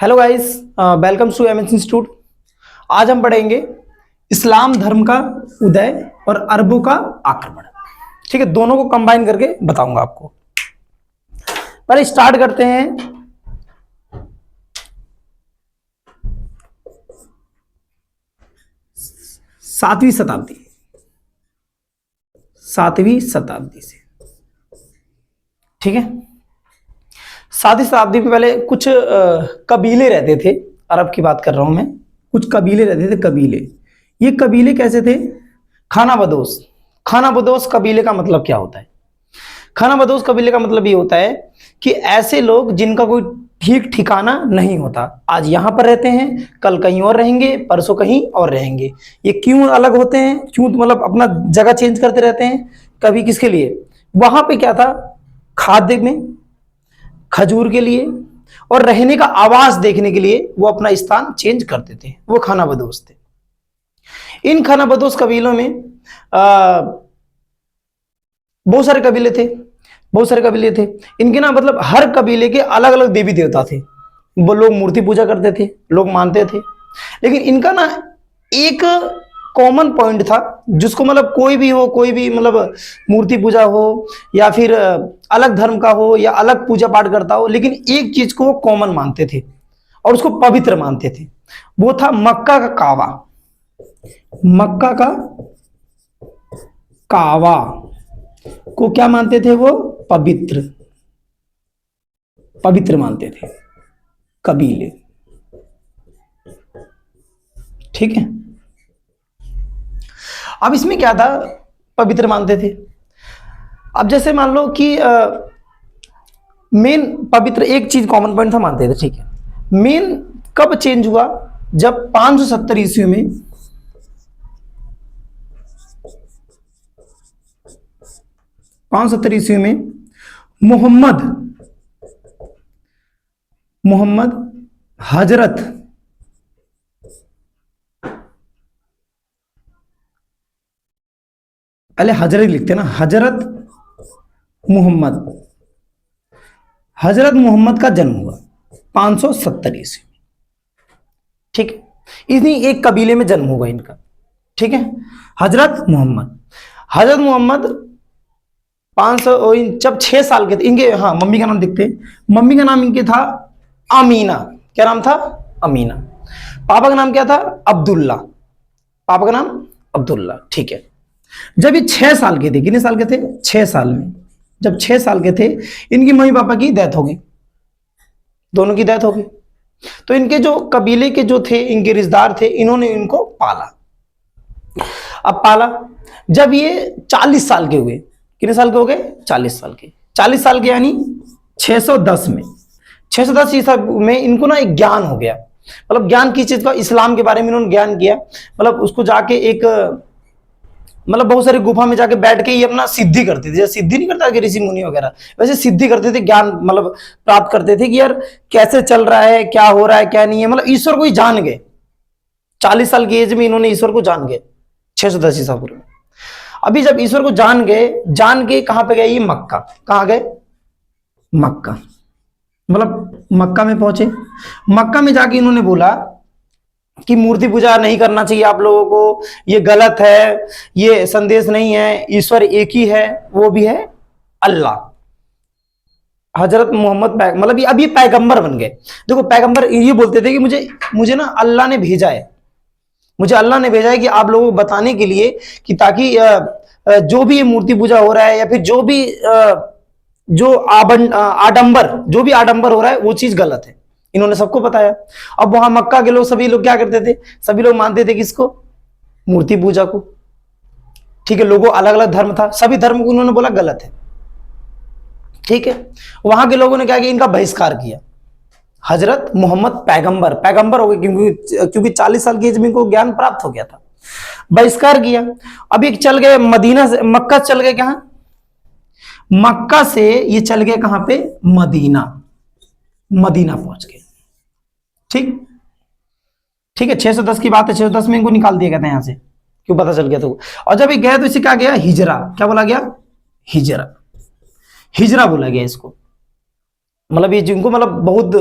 Hello guys, welcome to MS institute. आज हम पढ़ेंगे इस्लाम धर्म का उदय और अरबों का आक्रमण। ठीक है, दोनों को कंबाइन करके बताऊंगा आपको। पहले स्टार्ट करते हैं। सातवीं शताब्दी से। ठीक है, 7वीं शताब्दी में पहले कुछ कबीले रहते थे। अरब की बात कर रहा हूं मैं। कुछ कबीले रहते थे। कबीले, ये कबीले कैसे थे? खाना बदोश। खाना बदोश कबीले का मतलब क्या होता है? खाना बदोश कबीले का मतलब ये होता है कि ऐसे लोग जिनका कोई ठीक ठिकाना नहीं होता। आज यहां पर रहते हैं, कल कहीं और रहेंगे, परसों कहीं और रहेंगे। ये क्यों अलग होते हैं? क्यों मतलब अपना जगह चेंज करते रहते हैं? कभी किसके लिए? वहां पे क्या था? खाद्य में, खजूर के लिए और रहने का आवास देखने के लिए वो अपना स्थान चेंज करते थे। वो खाना बदोश थे। इन खाना बदोश कबीलों में बहुत सारे कबीले थे। इनके ना मतलब हर कबीले के अलग अलग देवी देवता थे। वो लोग मूर्ति पूजा करते थे, लोग मानते थे। लेकिन इनका ना एक कॉमन पॉइंट था, जिसको मतलब कोई भी हो, कोई भी मतलब मूर्ति पूजा हो या फिर अलग धर्म का हो या अलग पूजा पाठ करता हो, लेकिन एक चीज को वो कॉमन मानते थे और उसको पवित्र मानते थे। वो था मक्का का कावा। मक्का का कावा को क्या मानते थे? वो पवित्र मानते थे कबीले। ठीक है, अब इसमें क्या था? पवित्र मानते थे। अब जैसे मान लो कि मेन पवित्र एक चीज कॉमन पॉइंट था, मानते थे। ठीक है, मेन कब चेंज हुआ? जब 570 ईस्वी में मोहम्मद हजरत पहले हजरत लिखते ना, हजरत मोहम्मद का जन्म हुआ 570 ईस्वी। ठीक है, इन्हीं एक कबीले में जन्म हुआ इनका। ठीक है, हजरत मोहम्मद 500 जब 6 साल के थे इनके। हाँ, मम्मी का नाम देखते हैं। मम्मी का नाम इनके था अमीना। क्या नाम था? अमीना। पापा का नाम क्या था? अब्दुल्ला। ठीक है, जब ये 6 साल के थे, कितने साल के थे? 6 साल में, जब 6 साल के थे, इनकी मम्मी पापा की डेथ हो गई। दोनों की डेथ हो गई। तो इनके जो कबीले के जो थे, इनके रिश्तेदार थे, इन्होंने इनको पाला। अब पाला, जब ये 40 साल के हुए। कितने साल के हो गए? 40 साल के। 40 साल के यानी 610 में, 610 ईसा में इनको ना एक ज्ञान हो गया। मतलब ज्ञान किस चीज का? इस्लाम के बारे में इन्होंने ज्ञान किया। मतलब उसको जाके एक मतलब बहुत सारी गुफा में जाके बैठ के ये अपना सिद्धि करते थे। जैसे सिद्धि नहीं करता कि ऋषि मुनि वगैरह, वैसे सिद्धि करते थे, ज्ञान मतलब प्राप्त करते थे कि यार कैसे चल रहा है, क्या हो रहा है, क्या नहीं है। मतलब ईश्वर को ही जान गए। 40 साल की एज में इन्होंने ईश्वर को जान गए, 610 ईसा पूर्व में। अभी जब ईश्वर को जान के कहां पे गए? ये मक्का। कहां गए? मक्का। मतलब मक्का में पहुंचे। मक्का में जाके इन्होंने बोला कि मूर्ति पूजा नहीं करना चाहिए आप लोगों को, ये गलत है, ये संदेश नहीं है, ईश्वर एक ही है, वो भी है अल्लाह। हजरत मोहम्मद मतलब अब ये पैगंबर बन गए। देखो, पैगंबर ये बोलते थे कि मुझे ना अल्लाह ने भेजा है, कि आप लोगों को बताने के लिए कि ताकि जो भी ये मूर्ति पूजा हो रहा है या फिर जो भी आडंबर हो रहा है, वो चीज गलत है। इन्होंने सबको बताया। अब वहां मक्का के लोग, सभी लोग क्या करते थे? सभी लोग मानते थे किसको? मूर्ति पूजा को। ठीक है, लोगों अलग अलग धर्म था, सभी धर्म को उन्होंने बोला गलत है। ठीक है, वहां के लोगों ने क्या किया? इनका बहिष्कार किया। हजरत मोहम्मद पैगंबर हो गए, क्योंकि 40 साल की एज में इनको ज्ञान प्राप्त हो गया था। बहिष्कार किया। अभी चल गए मदीना से, मक्का चल गए। कहां? मक्का से ये चल गए कहां पे? मदीना पहुंच गए। ठीक है, 610 की बात है। 610 में इनको निकाल दिया गया था यहां से, क्यों पता चल गया तो। और जब ये गए तो इसे क्या गया? हिजरा। क्या बोला गया? हिजरा बोला गया इसको। मतलब ये जिनको मतलब बहुत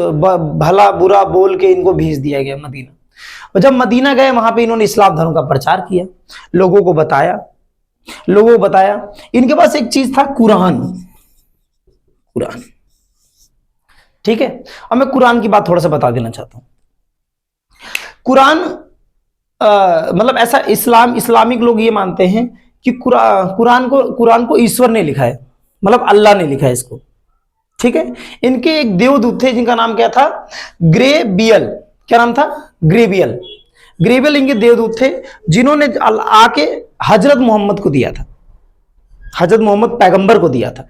भला बुरा बोल के इनको भेज दिया गया मदीना। और जब मदीना गए वहां पे इन्होंने इस्लाम धर्म का प्रचार किया, लोगों को बताया। इनके पास एक चीज था, कुरान। ठीक है, अब मैं कुरान की बात थोड़ा सा बता देना चाहता हूं। कुरान मतलब ऐसा इस्लामिक लोग ये मानते हैं कि कुरान को ईश्वर ने लिखा है, मतलब अल्लाह ने लिखा है इसको। ठीक है, इनके एक देवदूत थे जिनका नाम क्या था, ग्रेबियल। क्या नाम था? ग्रेबियल इनके देवदूत थे, जिन्होंने आके हजरत मोहम्मद को दिया था, हजरत मोहम्मद पैगंबर को दिया था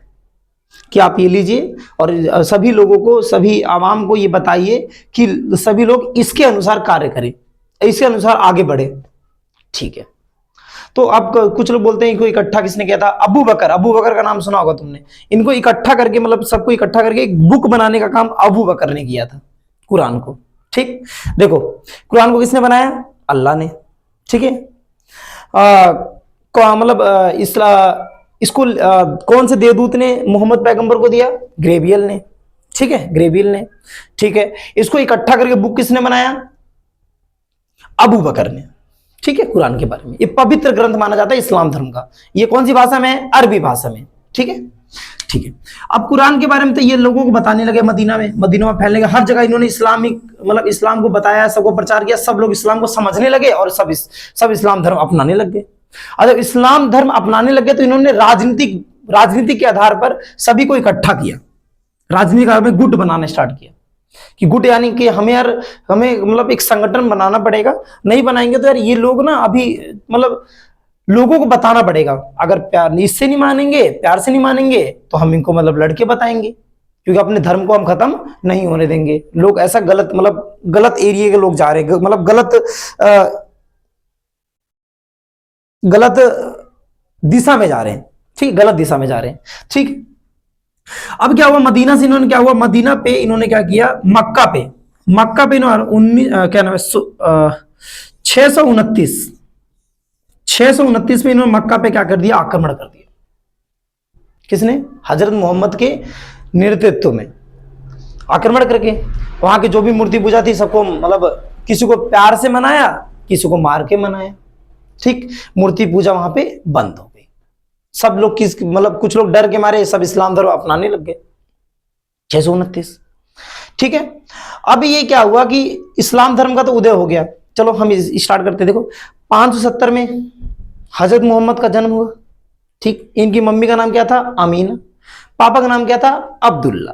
कि आप ये लीजिए और सभी लोगों को, सभी आवाम को ये बताइए कि सभी लोग इसके अनुसार कार्य करें, इसके अनुसार आगे बढ़े। ठीक है, तो अब कुछ लोग बोलते हैं इनको इकट्ठा किसने किया था? अबू बकर का नाम सुना होगा तुमने। इनको इकट्ठा करके, मतलब सबको इकट्ठा करके एक बुक बनाने का काम अबू बकर ने किया था, कुरान को। ठीक, देखो कुरान को किसने बनाया? अल्लाह ने। ठीक है, मतलब इसको कौन से देवदूत ने मोहम्मद पैगंबर को दिया? ग्रेबियल ने। ठीक है, ग्रेबियल ने। ठीक है, इसको इकट्ठा करके बुक किसने बनाया? अबू बकर ने। ठीक है, कुरान के बारे में ये पवित्र ग्रंथ माना जाता है इस्लाम धर्म का। ये कौन सी भाषा में है? अरबी भाषा में। ठीक है, ठीक है। अब कुरान के बारे में तो ये लोगों को बताने लगे, मदीना में फैलने लगे, हर जगह इन्होंने इस्लाम को बताया, सबको प्रचार किया, सब लोग इस्लाम को समझने लगे और सब इस्लाम धर्म अपनाने लग गए। और जब इस्लाम धर्म अपनाने लगे तो इन्होंने राजनीति के आधार पर सभी को इकट्ठा किया, राजनीति के आधार पर गुट बनाना स्टार्ट किया कि गुट यानी कि हमें मतलब एक संगठन बनाना पड़ेगा, नहीं बनाएंगे तो यार ये लोग ना अभी मतलब लोगों को बताना पड़ेगा, अगर इससे नहीं मानेंगे, प्यार से नहीं मानेंगे तो हम इनको मतलब लड़के बताएंगे, क्योंकि अपने धर्म को हम खत्म नहीं होने देंगे। लोग ऐसा गलत एरिया के लोग जा रहे हैं, मतलब गलत दिशा में जा रहे हैं। ठीक, गलत दिशा में जा रहे हैं। ठीक, अब क्या हुआ, मदीना से इन्होंने मदीना पे इन्होंने क्या किया, मक्का पे इन्होंने क्या नाम है 629 में इन्होंने मक्का पे क्या कर दिया, आक्रमण कर दिया। किसने? हजरत मोहम्मद के नेतृत्व में आक्रमण करके वहां की जो भी मूर्ति पूजा थी सबको, मतलब किसी को प्यार से मनाया, किसी को मार के मनाया। ठीक, मूर्ति पूजा वहां पे बंद हो गई। सब लोग कुछ लोग डर के मारे सब इस्लाम धर्म अपनाने लग गए। 629। ठीक है, अब ये क्या हुआ कि इस्लाम धर्म का तो उदय हो गया। चलो हम स्टार्ट करते। देखो 570 में हजरत मोहम्मद का जन्म हुआ। ठीक, इनकी मम्मी का नाम क्या था? अमीना। पापा का नाम क्या था? अब्दुल्ला।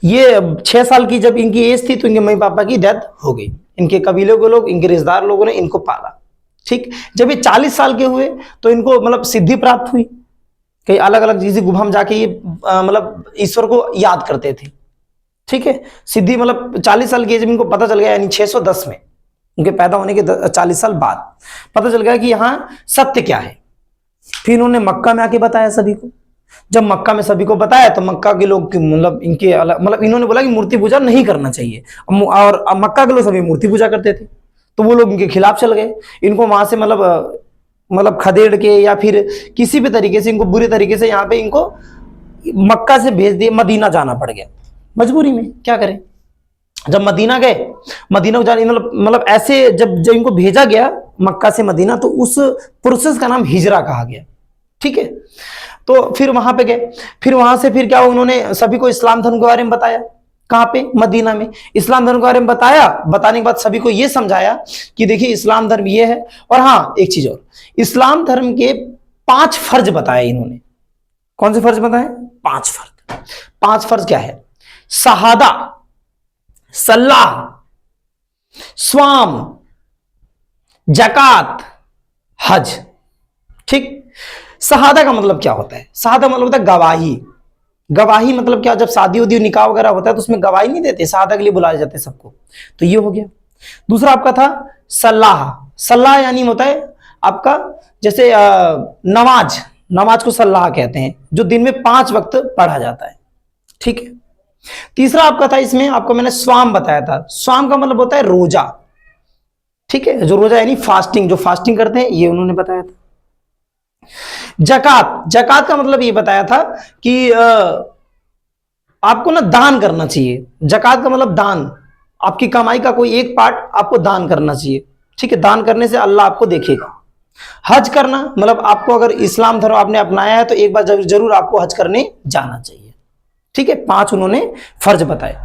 ये 6 साल की जब इनकी एज थी तो इनके मम्मी पापा की डेथ हो गई। इनके कबीले के लोग, इनके रिश्तेदार लोगों ने इनको पाला। ठीक, जब ये 40 साल के हुए तो इनको मतलब सिद्धि प्राप्त हुई। कई अलग अलग चीजें गुफा में जाके ये मतलब ईश्वर को याद करते थे। ठीक है, सिद्धि मतलब 40 साल की एज में इनको पता चल गया, यानी 610 में उनके पैदा होने के 40 साल बाद पता चल गया कि यहां सत्य क्या है। फिर इन्होंने मक्का में आके बताया सभी को। जब मक्का में सभी को बताया तो मक्का के लोग मतलब इनके मतलब इन्होंने बोला कि मूर्ति पूजा नहीं करना चाहिए, और मक्का के लोग सभी मूर्ति पूजा करते थे, तो वो लोग इनके खिलाफ चल गए। इनको वहां से मतलब खदेड़ के या फिर किसी भी तरीके से इनको बुरी तरीके से यहाँ पे इनको मक्का से भेज दिए, मदीना जाना पड़ गया मजबूरी में। क्या करें, जब मदीना गए, मदीना जाने मतलब ऐसे जब इनको भेजा गया मक्का से मदीना, तो उस प्रोसेस का नाम हिजरा कहा गया। ठीक है, तो फिर वहां पे गए, फिर वहां से फिर क्या, उन्होंने सभी को इस्लाम धर्म के बारे में बताया। कहां पे? मदीना में। इस्लाम धर्म के बारे में बताया, बताने के बाद सभी को यह समझाया कि देखिए इस्लाम धर्म ये है, और हाँ एक चीज और, इस्लाम धर्म के 5 फर्ज बताए इन्होंने। कौन से फर्ज बताए? 5 फर्ज। 5 फर्ज क्या है? शहादा, सल्लाह, स्वाम, जकात, हज। ठीक, शहादा का मतलब क्या होता है? शहादा मतलब होता है गवाही। गवाही मतलब क्या, जब शादी उदी निकाह वगैरह होता है तो उसमें गवाही नहीं देते, शहादा के लिए बुलाए जाते हैं सबको, तो ये हो गया। दूसरा आपका था सल्लाह। सल्लाह यानी होता है आपका जैसे नमाज को सल्लाह कहते हैं, जो दिन में 5 वक्त पढ़ा जाता है। ठीक है, तीसरा आपका था, इसमें आपको मैंने स्वाम बताया था। स्वाम का मतलब होता है रोजा। ठीक है, जो रोजा यानी फास्टिंग, जो फास्टिंग करते हैं, ये उन्होंने बताया था। जकात का मतलब ये बताया था कि आपको ना दान करना चाहिए। जकात का मतलब दान, आपकी कमाई का कोई एक पार्ट आपको दान करना चाहिए, ठीक है। दान करने से अल्लाह आपको देखेगा। हज करना मतलब आपको अगर इस्लाम धर्म आपने अपनाया है तो एक बार जरूर आपको हज करने जाना चाहिए, ठीक है। 5 उन्होंने फर्ज बताए,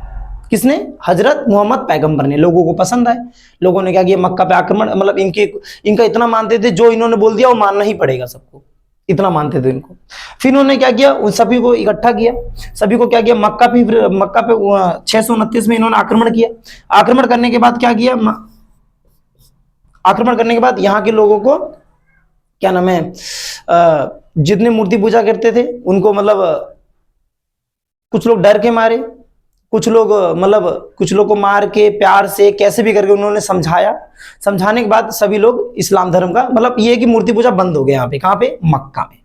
किसने? हजरत मोहम्मद पैगंबर ने। लोगों को पसंद आए, लोगों ने क्या किया, मक्का पे आक्रमण, मतलब इनका इतना मानते थे, जो इन्होंने बोल दिया वो मानना ही पड़ेगा सबको, इतना मानते थे इनको। फिर उन्होंने क्या किया, उन सभी को इकट्ठा किया, सभी को क्या किया, मक्का पे 629 में इन्होंने आक्रमण किया। आक्रमण करने के बाद क्या किया, आक्रमण करने के बाद यहाँ के लोगों को क्या नाम है, जितने मूर्ति पूजा करते थे उनको मतलब कुछ लोग डर के मारे, कुछ लोग मतलब कुछ लोग को मार के प्यार से कैसे भी करके उन्होंने समझाया। समझाने के बाद सभी लोग इस्लाम धर्म का मतलब ये कि मूर्ति पूजा बंद हो गया यहाँ पे। कहाँ पे? मक्का में,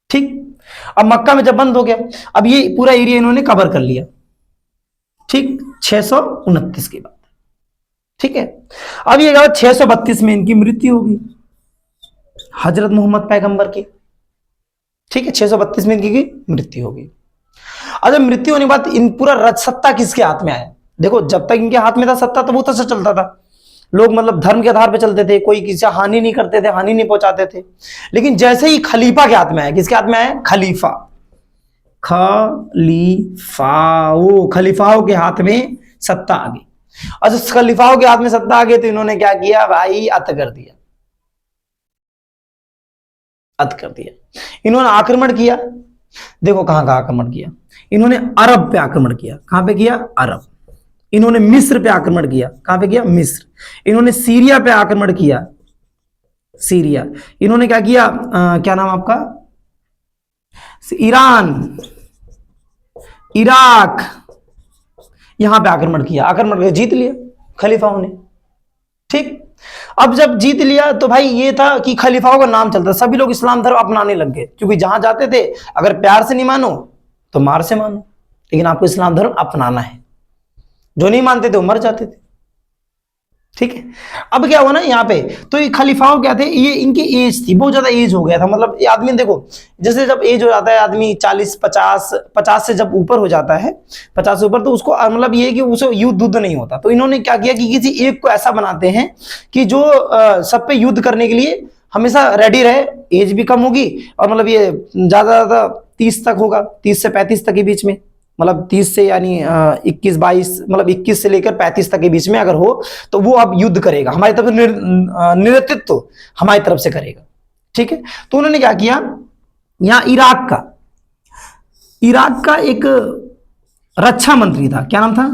ठीक। अब मक्का में जब बंद हो गया, अब ये पूरा एरिया इन्होंने कवर कर लिया, ठीक, 629 की बात, ठीक है। अब ये 632 में इनकी मृत्यु हो गई, हजरत मोहम्मद पैगंबर की, ठीक है। 632 में इनकी मृत्यु हो गई। अच्छा, मृत्यु होने के बाद इन पूरा राज सत्ता किसके हाथ में आया? देखो, जब तक इनके हाथ में था सत्ता तो बहुत अच्छा चलता था, लोग मतलब धर्म के आधार पे चलते थे, कोई किसी से हानि नहीं करते थे, हानि नहीं पहुंचाते थे। लेकिन जैसे ही खलीफा के हाथ में आया, किसके हाथ में आया? खलीफा, वो खलीफाओं के हाथ में सत्ता आ गई। अच्छा, खलीफाओं के हाथ में सत्ता आ गई तो इन्होंने क्या किया भाई? अत कर दिया, अत कर दिया। इन्होंने आक्रमण किया, देखो कहां का आक्रमण किया इन्होंने? अरब पे आक्रमण किया। कहां पे किया? अरब। इन्होंने मिस्र पे आक्रमण किया। कहां पे किया? मिस्र। इन्होंने सीरिया पे आक्रमण किया, सीरिया। इन्होंने क्या किया, क्या नाम आपका? ईरान, इराक, यहां पे आक्रमण किया। आक्रमण करके जीत लिया खलीफाओं ने, ठीक। अब जब जीत लिया तो भाई ये था कि खलीफाओं का नाम चलता, सभी लोग इस्लाम धर्म अपनाने लग गए, क्योंकि जहां जाते थे अगर प्यार से नहीं मानो तो मार से मानो, लेकिन आपको इस्लाम धर्म अपनाना है। जो नहीं मानते थे वो मर जाते थे, ठीक है। अब क्या हुआ ना यहाँ पे, तो ये खलीफाओं क्या थे, ये इनकी एज थी, बहुत ज्यादा एज हो गया था। मतलब ये आदमी देखो, जैसे जब एज हो जाता है आदमी 40-50 से जब ऊपर हो जाता है, 50 से ऊपर, तो उसको मतलब ये कि उसे युद्ध नहीं होता। तो इन्होंने क्या किया कि किसी एक को ऐसा बनाते हैं कि जो सब पे युद्ध करने के लिए हमेशा रेडी रहे। एज भी कम होगी और मतलब ये ज्यादा 30 तक होगा, 30 से 35 तक के बीच में, मतलब 30 से यानी 21-22, मतलब 21 से लेकर 35 तक के बीच में अगर हो तो वो अब युद्ध करेगा, हमारी तरफ नेतृत्व तो हमारी तरफ से करेगा, ठीक है। तो उन्होंने क्या किया, यहां इराक का एक रक्षा मंत्री था। क्या नाम था?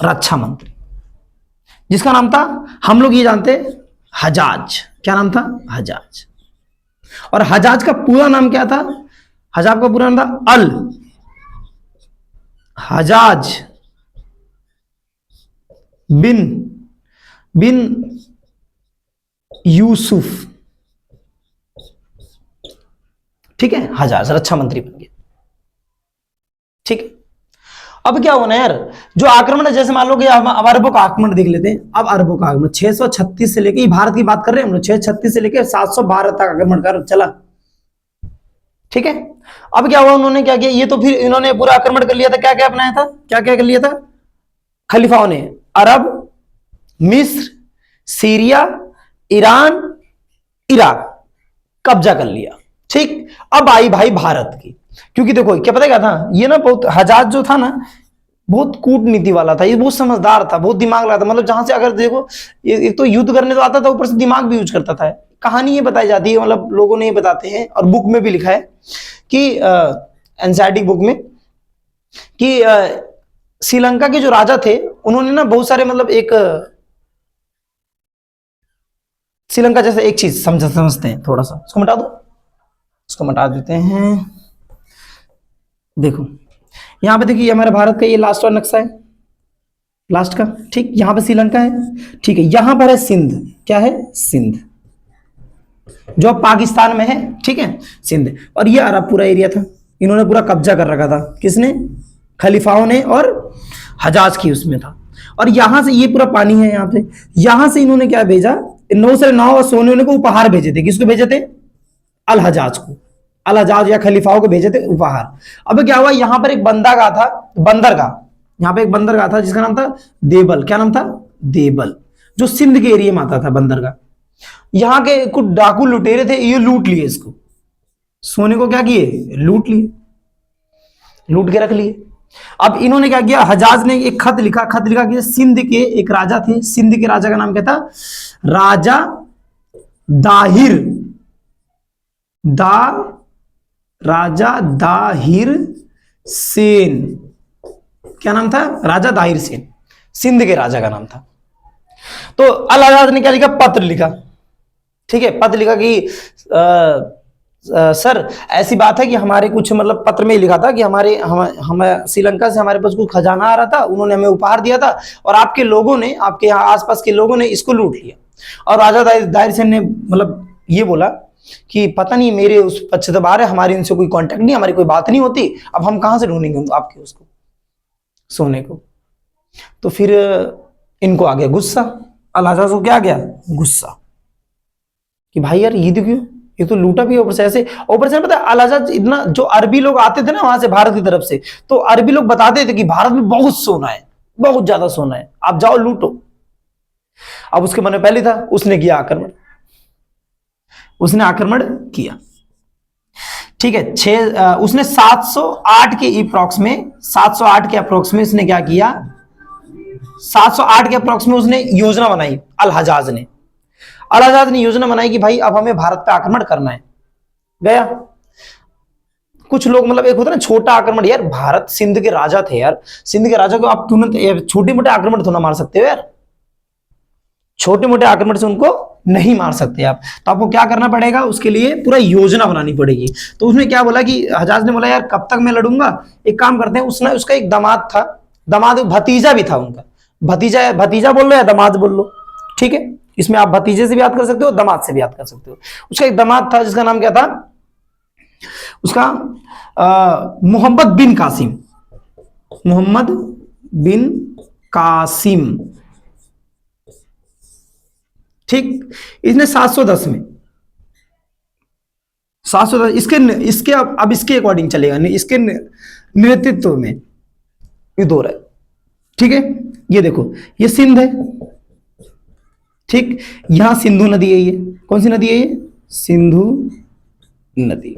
रक्षा मंत्री, जिसका नाम था, हम लोग ये जानते हैं, हजाज। क्या नाम था? हजाज। और हजाज का पूरा नाम क्या था? हजाज का पूरा नाम था अल हजाज बिन यूसुफ, ठीक है। हजाज रक्षा मंत्री बन गया, ठीक है। अब क्या होना यार, जो आक्रमण है, जैसे मान लो कि अब अरबों का आक्रमण देख लेते हैं। अब अरबों का आक्रमण 636 से लेके, भारत की बात कर रहे हैं हम लोग, 636 से लेके 712 तक आक्रमण कर चला, ठीक है। अब क्या हुआ, उन्होंने क्या किया, ये तो फिर इन्होंने पूरा आक्रमण कर लिया था। क्या क्या अपनाया था, क्या क्या कर लिया था खलीफाओं ने? अरब, मिस्र, सीरिया, ईरान, इराक कब्जा कर लिया, ठीक। अब आई भाई भारत की, क्योंकि देखो क्या पता क्या था, ये ना बहुत हजाज जो था ना, बहुत कूटनीति वाला था, ये बहुत समझदार था, बहुत दिमाग लगाता था। मतलब जहां से अगर देखो, एक तो युद्ध करने तो आता था, ऊपर से दिमाग भी यूज करता था। कहानी ये बताई जाती है, मतलब लोगों ने ये बताते हैं और बुक में भी लिखा है कि एनसीईआरटी बुक में कि श्रीलंका के जो राजा थे उन्होंने ना बहुत सारे मतलब एक श्रीलंका जैसे एक चीज समझते हैं, थोड़ा सा उसको मिटा दो, उसको मिटा देते हैं। देखो यहां पे देखिए, हमारे भारत का ये लास्ट वाला नक्शा है, लास्ट का, ठीक। यहां पे श्रीलंका है, ठीक है। यहां पर है सिंध। क्या है? सिंध, जो पाकिस्तान में है, ठीक है, सिंध। और ये अरब पूरा एरिया था, इन्होंने पूरा कब्जा कर रखा था। किसने? खलीफाओं ने, और हजाज की उसमें था। और यहां से ये पूरा पानी है, यहां पे, यहां से इन्होंने क्या भेजा, 9 से 9 और सोने को उपहार भेजे थे। किसको भेजे थे? अल हजाज को। अल हजाज या खलीफाओं को भेजे थे उपहार। अब क्या हुआ, यहां पर एक बंदरगाह था, बंदरगाह, यहां पे एक बंदरगाह था जिसका नाम था देबल। क्या नाम था? देबल, जो सिंध के एरिया में आता था बंदरगाह। यहां के कुछ डाकू लुटेरे थे, ये लूट लिए इसको, सोने को क्या किए, लूट लिए, लूट के रख लिए। अब इन्होंने क्या किया, हजाज ने एक खत लिखा, खत लिखा कि सिंध के एक राजा थे, सिंध के राजा का नाम क्या था, राजा दाहिर, राजा दाहिर सेन। क्या नाम था? राजा दाहिर सेन, सिंध के राजा का नाम था। तो अल हजाज ने क्या लिखा, पत्र लिखा, ठीक है, पत्र लिखा कि सर ऐसी बात है कि हमारे कुछ, मतलब पत्र में ही लिखा था कि हम श्रीलंका से हमारे पास कुछ खजाना आ रहा था, उन्होंने हमें उपहार दिया था और आपके लोगों ने, आपके यहाँ आसपास के लोगों ने इसको लूट लिया। और राजा दाहिर सेन ने मतलब ये बोला कि पता नहीं, मेरे उस पश्चात है, हमारी इनसे कोई कांटेक्ट नहीं, हमारी कोई बात नहीं होती, अब हम कहां से ढूंढेंगे आपके उसको, सोने को। तो फिर इनको आ गया गुस्सा, अल हजाज को क्या आ गया, गुस्सा, कि भाई यार ये क्यों, ये तो लूटा भी, ऊपर से ऐसे, ऊपर से पता है अल हजाज इतना, जो अरबी लोग आते थे ना वहां से भारत की तरफ से, तो अरबी लोग बताते थे कि भारत में बहुत सोना है, बहुत ज्यादा सोना है, आप जाओ लूटो। अब उसके मन में पहले था, उसने किया आक्रमण, उसने आक्रमण किया, ठीक है। उसने 708 के अप्रोक्स में, 708 के अप्रोक्स में उसने क्या किया, 708 के अप्रोक्स में उसने योजना बनाई, अल हजाज ने, अल हजाज ने योजना बनाई कि भाई अब हमें भारत पे आक्रमण करना है। गया, कुछ लोग, मतलब एक होता है ना छोटा आक्रमण, यार भारत सिंध के राजा थे यार, सिंध के राजा को आप तुरंत छोटे मोटे आक्रमण थोड़ा मार सकते हो यार, छोटे मोटे आक्रमण से उनको नहीं मार सकते आप, तो आपको क्या करना पड़ेगा, उसके लिए पूरा योजना बनानी पड़ेगी। तो उसने क्या बोला कि हजाज ने बोला यार कब तक मैं लड़ूंगा, एक काम करते हैं, उसने, उसका एक दामाद था, दामाद भतीजा भी था उनका, भतीजा, भतीजा बोल लो या दामाद बोल लो, ठीक है, इसमें आप भतीजे से भी याद कर सकते हो, दामाद से भी याद कर सकते हो। उसका एक दामाद था जिसका नाम क्या था, उसका मोहम्मद बिन कासिम, मोहम्मद बिन कासिम, ठीक। इसने 710 में, 710 इसके अब इसके अकॉर्डिंग चलेगा, इसके नेतृत्व में ये दौर है, ठीक है। ये देखो, ये सिंध है, ठीक, यहां सिंधु नदी है, ये कौन सी नदी है, ये सिंधु नदी,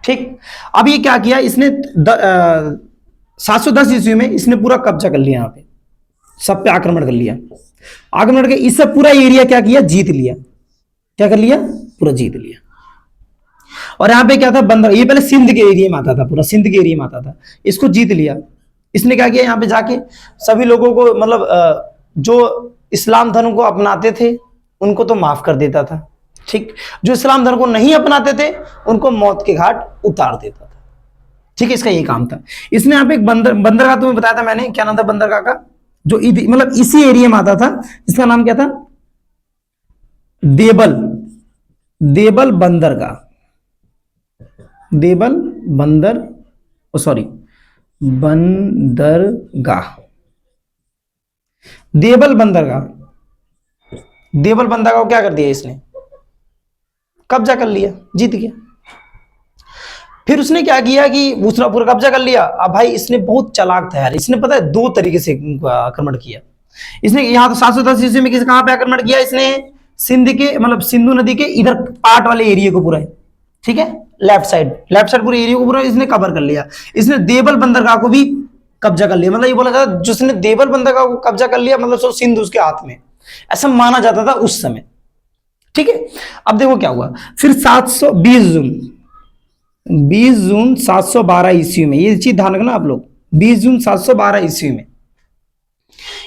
ठीक। अब ये क्या किया इसने, 710 ईस्वी में इसने पूरा कब्जा कर लिया, यहां पे सब पे आक्रमण कर लिया, आक्रमण करके इससे पूरा एरिया क्या किया, जीत लिया, क्या कर लिया, पूरा जीत लिया। और यहां पे क्या था, बंदर, ये पहले सिंध के एरिया में आता था, पूरा सिंध के एरिया में आता था, इसको जीत लिया। इसने क्या किया, यहां पे जाके सभी लोगों को, मतलब जो इस्लाम धर्म को अपनाते थे उनको तो माफ कर देता था, ठीक, जो इस्लाम धर्म को नहीं अपनाते थे उनको मौत के घाट उतार देता था, ठीक है, इसका यही काम था। इसने यहाँ पे एक बंदरगाह तुम्हें बताया था मैंने, क्या नाम था बंदरगाह का, जो मतलब इसी एरिया में आता था, इसका नाम क्या था, देबल, देबल बंदरगाह, देबल बंदर, सॉरी बंदरगाह, देबल बंदरगाह, देबल बंदरगाह को क्या कर दिया इसने, कब्जा कर लिया, जीत गया। फिर उसने क्या किया कि उसने पूरा कब्जा कर लिया। अब भाई इसने बहुत चालाक था यार, इसने पता है 2 तरीके से आक्रमण किया इसने। यहां तो 710 ईस्वी में कहां पे आक्रमण किया इसने, सिंध के, मतलब सिंधु नदी के इधर पार्ट वाले एरिया को पूरा, ठीक है, लेफ्ट साइड पूरे एरिया को पूरा इसने कवर कर लिया। इसने देबल बंदरगाह को भी कब्जा कर लिया, मतलब ये बोला जाता जिसने देबल बंदरगाह को कब्जा कर लिया मतलब सो सिंध उसके हाथ में, ऐसा माना जाता था उस समय, ठीक है। अब देखो क्या हुआ, फिर 20 जून 712 ईस्वी में, ये चीज ध्यान रखना आप लोग, 20 जून 712 ईस्वी में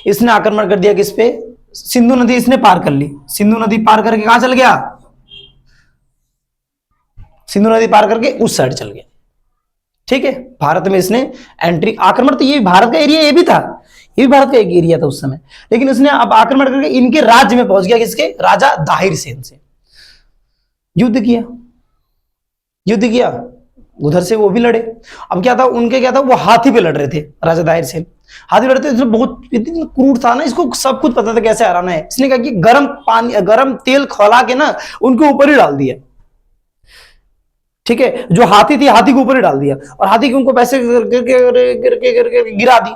इसने आक्रमण कर दिया किस पे, सिंधु नदी इसने पार कर ली। सिंधु नदी पार करके कहां चल गया, सिंधु नदी पार करके उस साइड चल गया, ठीक है। भारत में इसने एंट्री, आक्रमण, तो ये भारत का एरिया, ये भी था, ये भी भारत का एक एरिया था उस समय, लेकिन उसने अब आक्रमण करके इनके राज्य में पहुंच गया, किसके, राजा दाहिर सेन से युद्ध किया, युद्ध किया, उधर से वो भी लड़े। अब क्या था उनके, क्या था, वो हाथी पे लड़ रहे थे, राजा दाहिर सेन हाथी लड़ते थे, बहुत इतनी क्रूर था ना, इसको सब कुछ पता था कैसे हराना है। इसने कहा कि गर्म तेल खौला के ना उनके ऊपर ही डाल दिया, ठीक है, जो हाथी थी हाथी के ऊपर ही डाल दिया और हाथी के उनको पैसे गिर गिरा दी,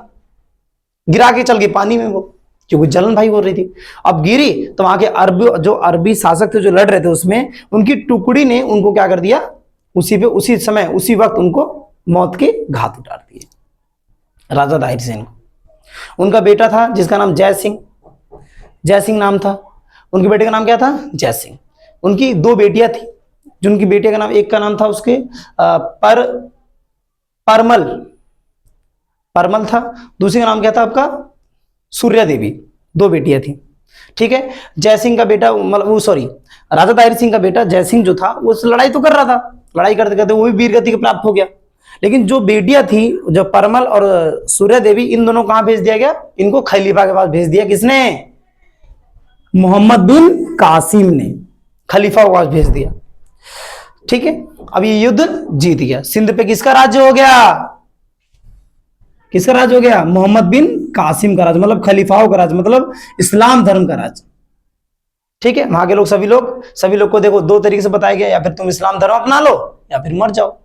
गिरा के चल गई पानी में वो, क्योंकि जलन भाई हो रही थी। अब गिरी तो वहां के अरबी शासक थे जो लड़ रहे थे उसमें, उनकी टुकड़ी ने उनको क्या कर दिया, उसी समय उसी वक्त उनको मौत के घात उतार दिए, राजा दाहिर सेन को। उनका बेटा था जिसका नाम जय सिंह नाम था, उनके बेटे का नाम क्या था, जय सिंह। उनकी 2 बेटियां थी, जिनकी बेटे का नाम, एक का नाम था उसके परमल था, दूसरे का नाम क्या था आपका, सूर्या देवी। 2 बेटियां थी, ठीक है। जय सिंह का बेटा, मतलब वो सॉरी, राजा दाहिर सिंह का बेटा जय सिंह जो था वो लड़ाई तो कर रहा था, लड़ाई करते करते वो भी वीरगति को प्राप्त हो गया। लेकिन जो बेटियां थी, जो परमल और सूर्या देवी, इन दोनों कहां भेज दिया गया, इनको खलीफा के पास भेज दिया। किसने, मोहम्मद बिन कासिम ने खलीफा के पास भेज दिया, ठीक है। अब ये युद्ध जीत गया, सिंध पे किसका राज्य हो गया, किसका राज हो गया, मोहम्मद बिन कासिम का राज, मतलब खलीफाओं का राज, मतलब इस्लाम धर्म का राज, ठीक है। वहां के लोग सभी लोग को देखो 2 तरीके से बताया गया, या फिर तुम इस्लाम धर्म अपना लो या फिर मर जाओ।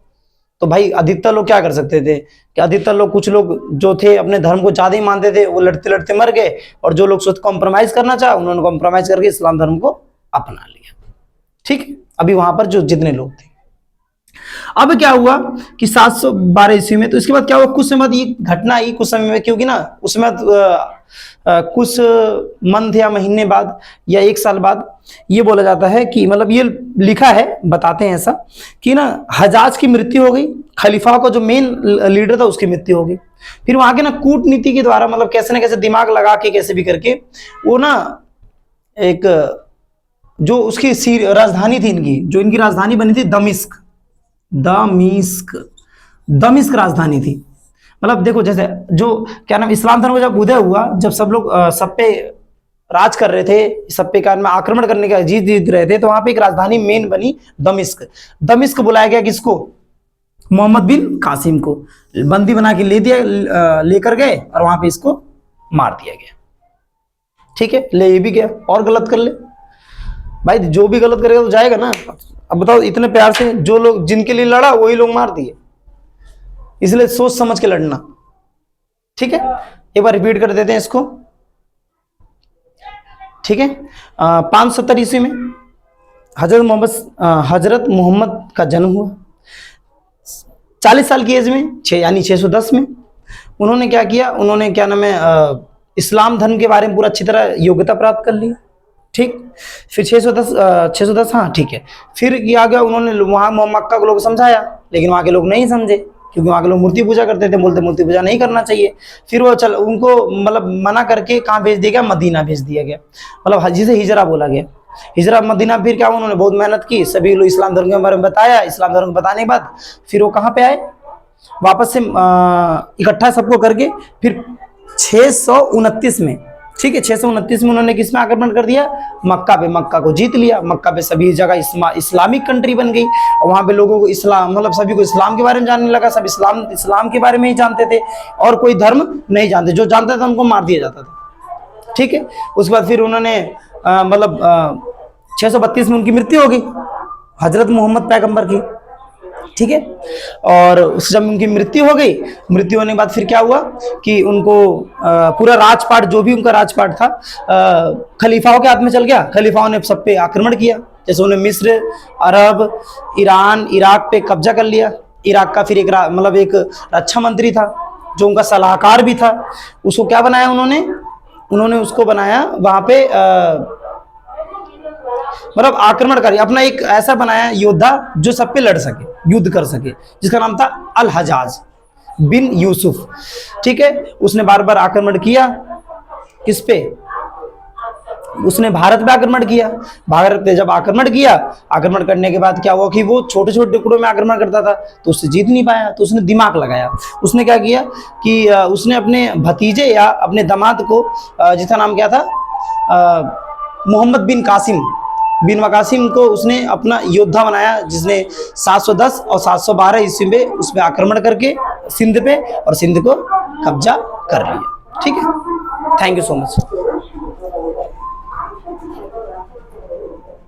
तो भाई अधिकतर लोग क्या कर सकते थे कि अधिकतर लोग, कुछ लोग जो थे अपने धर्म को ज्यादा ही मानते थे, वो लड़ते लड़ते मर गए, और जो लोग कॉम्प्रोमाइज करना चाहे उन्होंने कॉम्प्रोमाइज करके इस्लाम धर्म को अपना लिया, ठीक है। अभी वहां पर जो जितने लोग थे, अब क्या हुआ कि 712 ईस्वी में, तो इसके बाद क्या हुआ, कुछ समय बाद ये घटना आई, कुछ समय में, क्योंकि ना उस समय कुछ मंथ या महीने बाद या 1 साल बाद ये बोला जाता है कि, मतलब ये लिखा है, बताते हैं ऐसा कि ना हजाज की मृत्यु हो गई, खलीफा का जो मेन लीडर था उसकी मृत्यु हो गई। फिर वहां के ना कूटनीति के द्वारा, मतलब कैसे ना कैसे दिमाग लगा के कैसे भी करके, वो ना एक जो उसकी राजधानी थी इनकी, जो इनकी राजधानी बनी थी दमिश्क राजधानी थी। मतलब देखो, जैसे जो क्या नाम, इस्लाम धर्म जब उदय हुआ, जब सब लोग सब पे राज कर रहे थे, सब पे कारण में आक्रमण करने का जीत रहे थे, तो वहां पे एक राजधानी मेन बनी दमिश्क बुलाया गया किसको, मोहम्मद बिन कासिम को बंदी बना के लेकर गए और वहां पे इसको मार दिया गया, ठीक है। ले ये भी गया और गलत कर ले भाई, जो भी गलत करेगा तो जाएगा ना। अब बताओ, इतने प्यार से जो लोग जिनके लिए लड़ा वही लोग मार दिए, इसलिए सोच समझ के लड़ना, ठीक है। एक बार रिपीट कर देते हैं इसको, ठीक है। 570 ईस्वी में हजरत मोहम्मद का जन्म हुआ। 40 साल की एज में, यानी 610 में, उन्होंने क्या किया, उन्होंने क्या नाम है, इस्लाम धर्म के बारे में पूरा अच्छी तरह योग्यता प्राप्त कर ली, ठीक। फिर 610 हाँ ठीक है। फिर किया गया, उन्होंने वहां मक्का को लोग समझाया, लेकिन वहां के लोग नहीं समझे, क्योंकि वहां के लोग मूर्ति पूजा करते थे, बोलते मूर्ति पूजा नहीं करना चाहिए। फिर वो उनको मतलब मना करके कहाँ भेज दिया गया, मदीना भेज दिया गया, मतलब जिसे हिजरा बोला गया, हिजरा मदीना। फिर क्या, उन्होंने बहुत मेहनत की, सभी लोग इस्लाम धर्म के बारे में बताया, इस्लाम धर्म बताने के बाद फिर वो कहाँ पे आए, वापस से इकट्ठा सबको करके, फिर 629 में, ठीक है, 629 में उन्होंने किस में आक्रमण कर दिया, मक्का पे, मक्का को जीत लिया। मक्का पे सभी जगह इस्लामिक कंट्री बन गई, और वहां पे लोगों को इस्लाम, मतलब सभी को इस्लाम के बारे में जानने लगा, सब इस्लाम के बारे में ही जानते थे, और कोई धर्म नहीं जानते, जो जानता था उनको मार दिया जाता था, ठीक है। उसके बाद फिर उन्होंने मतलब 632 में उनकी मृत्यु हो गई, हजरत मोहम्मद पैगंबर की, ठीक है। और जब उनकी मृत्यु हो गई, मृत्यु होने के बाद फिर क्या हुआ कि उनको पूरा राजपाट, जो भी उनका राजपाट था, खलीफाओं के हाथ में चल गया। खलीफाओं ने सब पे आक्रमण किया, जैसे उन्हें मिस्र, अरब, ईरान, इराक पे कब्जा कर लिया। इराक का फिर एक रक्षा मंत्री था, जो उनका सलाहकार भी था, उसको क्या बनाया उन्होंने उसको बनाया वहां पे मतलब आक्रमणकारी, अपना एक ऐसा बनाया योद्धा जो सब पे लड़ सके, युद्ध कर सके, जिसका नाम था अल हजाज बिन यूसुफ, ठीक है। उसने बार बार आक्रमण किया, किस पे, उसने भारत पे आक्रमण किया। भारत पे जब आक्रमण किया, आक्रमण करने के बाद क्या हुआ कि वो छोटे छोटे टुकड़ों में आक्रमण करता था, तो उससे जीत नहीं पाया। तो उसने दिमाग लगाया, उसने क्या किया कि उसने अपने भतीजे या अपने दामाद को, जिसका नाम क्या था, मोहम्मद बिन कासिम को उसने अपना योद्धा बनाया, जिसने 710 और 712 ईस्वी में उसमें आक्रमण करके सिंध पे, और सिंध को कब्जा कर लिया, ठीक है। Thank you so much.